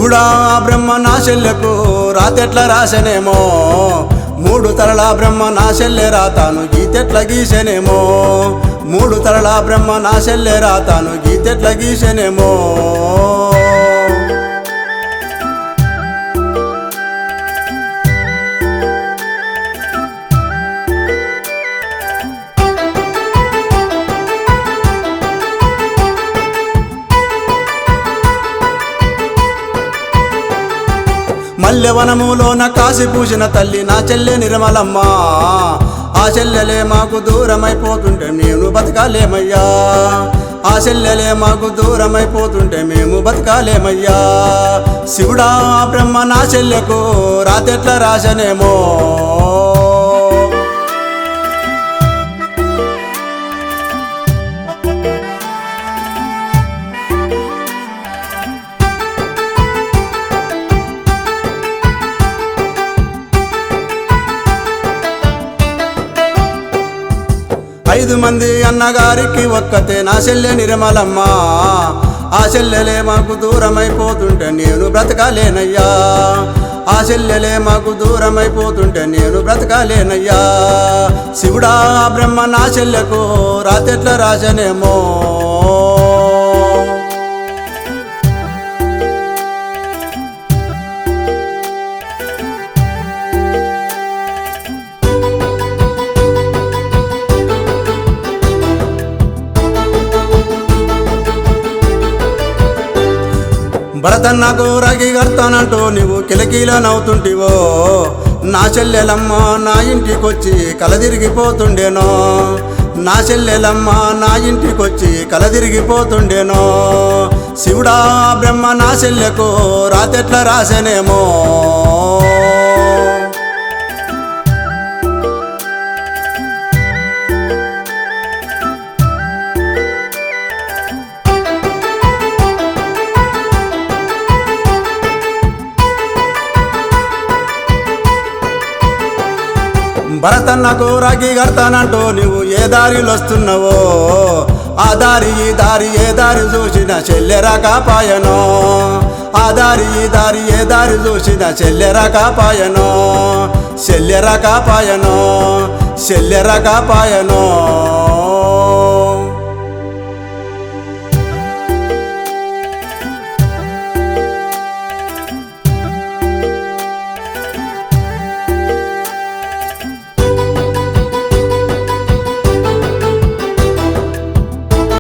శివుడా బ్రహ్మ నా చెల్లెకు రాతెట్ల రాసనేమో, మూడు తరల బ్రహ్మ నా చెల్లె రాతాను గీతెట్ల గీసెనేమో, మూడు తరల బ్రహ్మ నా చెల్లె రాతాను గీతెట్ల గీసెనేమో. మల్లెవనములోన కాసి పూసిన తల్లి నా చెల్లె నిర్మలమ్మ, ఆ చెల్లెలే మాకు దూరమైపోతుంటే నేను బతకాలేమయ్యా, ఆ చెల్లెలే మాకు దూరమైపోతుంటే మేము బతకాలేమయ్యా. శివుడా బ్రహ్మ నా చెల్లెకు రాతెట్ల రాసనేమో, ఐదు మంది అన్నగారికి ఒక్కతే నా చెల్లె నిర్మలమ్మ, ఆ చెల్లెలే మాకు దూరమైపోతుంటే నేను బ్రతకాలేనయ్యా, ఆ చెల్లెలే మాకు దూరమైపోతుంటే నేను బ్రతకాలేనయ్యా. శివుడా బ్రహ్మ నా చెల్లెకు రాతెట్ల రాసనేమో. భరతన్నకు రగి కడతానంటూ నువ్వు కిలకీల నవ్వుతుంటివో, నా చెల్లెలమ్మ నా ఇంటికొచ్చి కలదిరిగిపోతుండేనో, నా చెల్లెలమ్మ నా ఇంటికొచ్చి కలదిరిగిపోతుండేనో. శివుడా బ్రహ్మ నా చెల్లెకు రాతెట్ల రాసనేమో. భరతన్నకు రాగి కడతానంటూ నువ్వు ఏ దారిలో వస్తున్నావో, ఆ దారి ఈ దారి ఏ దారి చూసిన చెల్లెరా కాపాయనో, ఆ దారి ఈ దారి ఏ దారి చూసిన చెల్లెరా కాపాయనో, చెల్లెరా కాపాయనో, చెల్లెరా కాపాయనో.